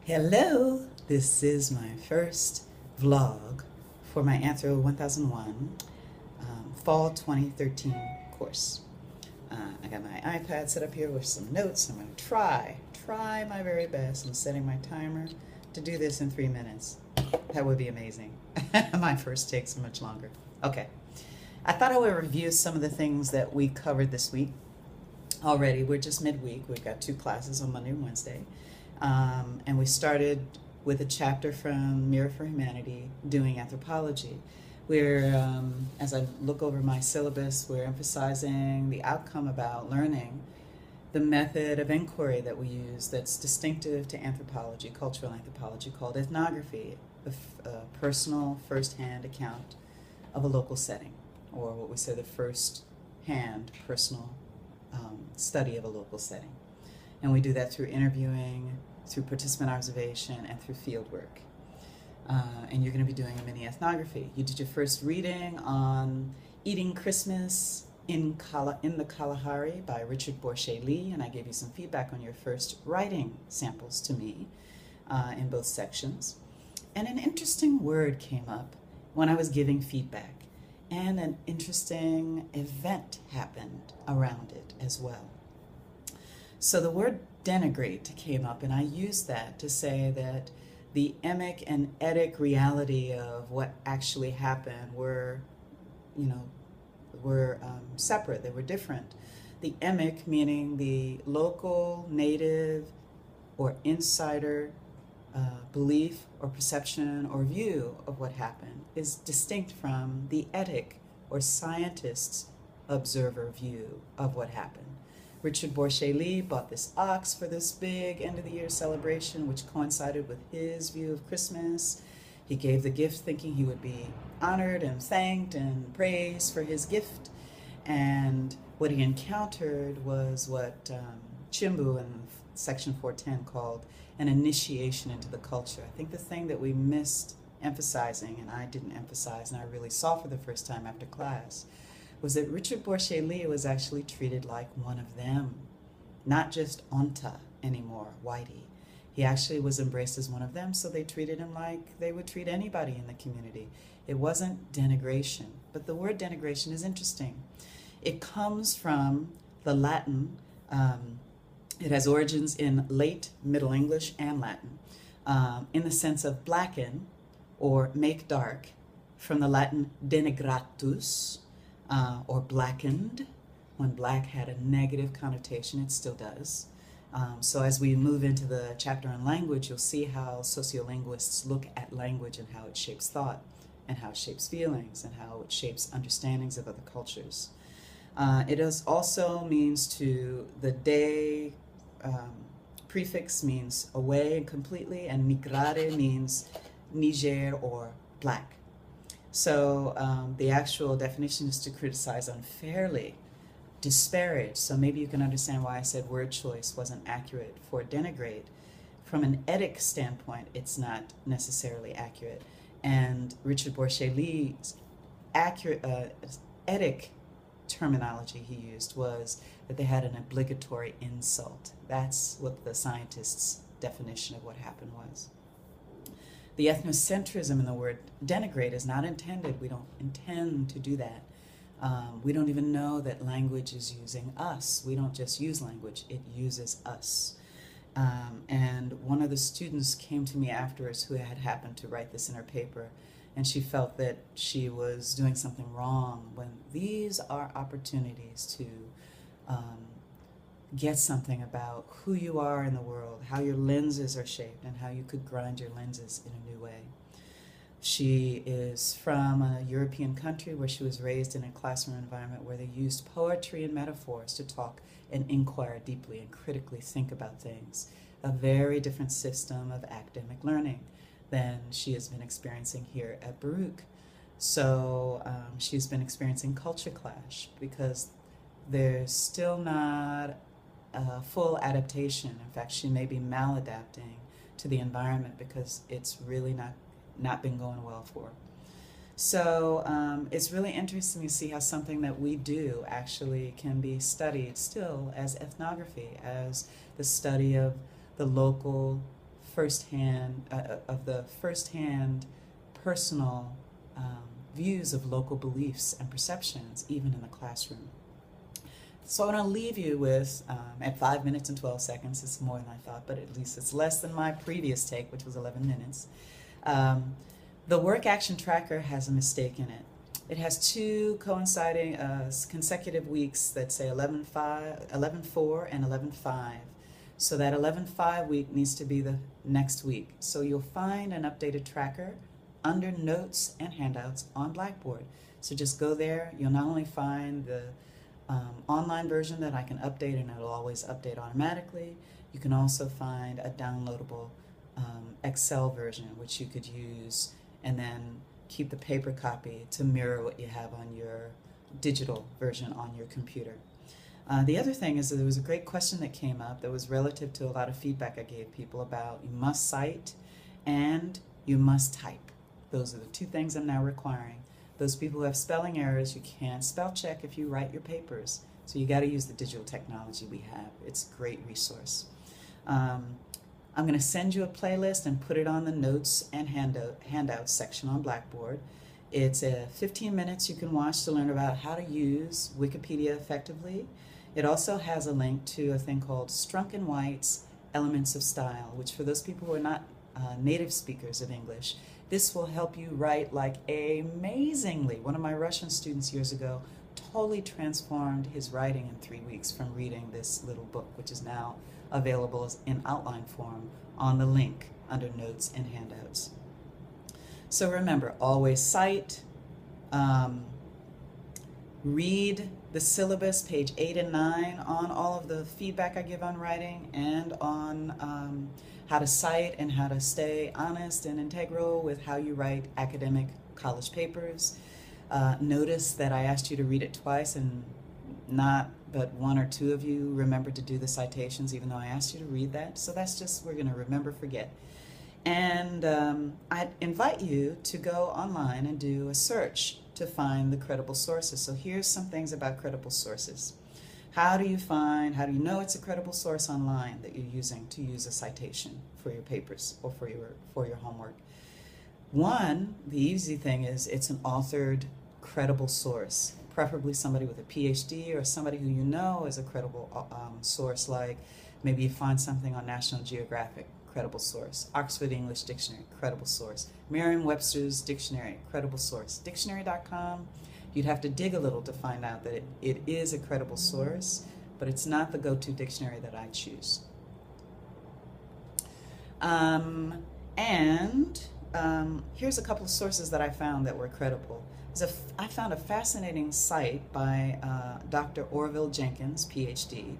Hello, this is my first vlog for my Anthro 1001 Fall 2013 course. I got my iPad set up here with some notes. I'm going to try my very best. I'm setting my timer to do this in 3 minutes. That would be amazing. My first takes much longer. Okay. I thought I would review some of the things that we covered this week already. We're just midweek. We've got 2 classes on Monday and Wednesday. And we started with a chapter from Mirror for Humanity, doing anthropology. We're, as I look over my syllabus, we're emphasizing the outcome about learning the method of inquiry that we use that's distinctive to anthropology, cultural anthropology, called ethnography, a personal, first-hand account of a local setting, or what we say the first-hand personal study of a local setting. And we do that through interviewing, through participant observation, and through field work. And you're going to be doing a mini ethnography. You did your first reading on Eating Christmas in the Kalahari by Richard Borshay-Lee, and I gave you some feedback on your first writing samples to me in both sections. And an interesting word came up when I was giving feedback, and an interesting event happened around it as well. So the word denigrate came up, and I used that to say that the emic and etic reality of what actually happened were separate. They were different. The emic, meaning the local, native, or insider belief or perception or view of what happened, is distinct from the etic or scientist's observer view of what happened. Richard Borshay-Lee bought this ox for this big end-of-the-year celebration, which coincided with his view of Christmas. He gave the gift thinking he would be honored and thanked and praised for his gift. And what he encountered was what Chimbu in section 410 called an initiation into the culture. I think the thing that we missed emphasizing, and I didn't emphasize, and I really saw for the first time after class, was that Richard Borshay-Lee was actually treated like one of them, not just Onta anymore, Whitey. He actually was embraced as one of them, so they treated him like they would treat anybody in the community. It wasn't denigration, but the word denigration is interesting. It comes from the Latin. It has origins in late Middle English and Latin, in the sense of blacken or make dark, from the Latin denigratus, or blackened, when black had a negative connotation. It still does. So as we move into the chapter on language, you'll see how sociolinguists look at language and how it shapes thought, and how it shapes feelings, and how it shapes understandings of other cultures. It also means to, the day prefix means away and completely, and migrare means Niger or black. So the actual definition is to criticize unfairly, disparage. So maybe you can understand why I said word choice wasn't accurate for denigrate. From an etic standpoint, it's not necessarily accurate. And Richard Borshay-Lee's etic terminology he used was that they had an obligatory insult. That's what the scientists' definition of what happened was. The ethnocentrism in the word denigrate is not intended. We don't intend to do that. We don't even know that language is using us. We don't just use language, it uses us. And one of the students came to me afterwards who had happened to write this in her paper, and she felt that she was doing something wrong, when these are opportunities to get something about who you are in the world, how your lenses are shaped, and how you could grind your lenses in a new way. She is from a European country where she was raised in a classroom environment where they used poetry and metaphors to talk and inquire deeply and critically think about things. A very different system of academic learning than she has been experiencing here at Baruch. So she's been experiencing culture clash because there's still not full adaptation. In fact, she may be maladapting to the environment because it's really not been going well for her. So it's really interesting to see how something that we do actually can be studied still as ethnography, as the study of the local first-hand personal views of local beliefs and perceptions, even in the classroom. So I'm going to leave you with, at 5 minutes and 12 seconds, it's more than I thought, but at least it's less than my previous take, which was 11 minutes. The work action tracker has a mistake in it. It has two coinciding consecutive weeks that say 11-4 and 11-5. So that 11-5 week needs to be the next week. So you'll find an updated tracker under notes and handouts on Blackboard. So just go there. You'll not only find the online version that I can update, and it'll always update automatically. You can also find a downloadable Excel version, which you could use and then keep the paper copy to mirror what you have on your digital version on your computer. The other thing is that there was a great question that came up that was relative to a lot of feedback I gave people about you must cite and you must type. Those are the two things I'm now requiring. Those people who have spelling errors, you can't spell check if you write your papers. So you got to use the digital technology we have. It's a great resource. I'm going to send you a playlist and put it on the notes and handouts section on Blackboard. It's 15 minutes you can watch to learn about how to use Wikipedia effectively. It also has a link to a thing called Strunk and White's Elements of Style, which for those people who are not native speakers of English, this will help you write like amazingly. One of my Russian students years ago totally transformed his writing in 3 weeks from reading this little book, which is now available in outline form on the link under notes and handouts. So remember, always cite, read the syllabus, page 8 and 9, on all of the feedback I give on writing and on how to cite and how to stay honest and integral with how you write academic college papers. Notice that I asked you to read it twice and not but one or two of you remembered to do the citations even though I asked you to read that. So that's just, we're going to remember, forget. And I invite you to go online and do a search to find the credible sources. So here's some things about credible sources. How do you know it's a credible source online that you're using to use a citation for your papers or for your homework? One, the easy thing is it's an authored, credible source, preferably somebody with a Ph.D. or somebody who you know is a credible source, like maybe you find something on National Geographic, credible source. Oxford English Dictionary, credible source. Merriam-Webster's Dictionary, credible source. Dictionary.com, you'd have to dig a little to find out that it is a credible source, but it's not the go-to dictionary that I choose. Here's a couple of sources that I found that were credible. I found a fascinating cite by Dr. Orville Jenkins, Ph.D.,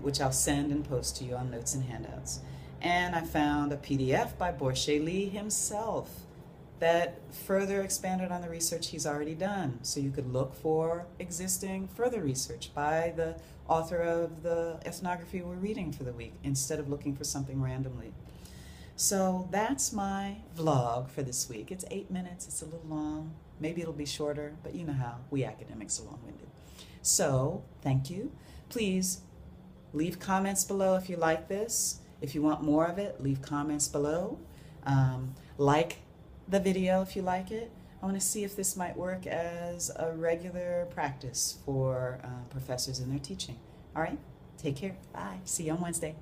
which I'll send and post to you on notes and handouts. And I found a PDF by Borshe Lee himself that further expanded on the research he's already done. So you could look for existing further research by the author of the ethnography we're reading for the week instead of looking for something randomly. So that's my vlog for this week. It's 8 minutes, it's a little long. Maybe it'll be shorter, but you know how we academics are long-winded. So, thank you. Please leave comments below if you like this. If you want more of it, leave comments below. Like the video if you like it. I want to see if this might work as a regular practice for professors in their teaching. All right, take care. Bye. See you on Wednesday.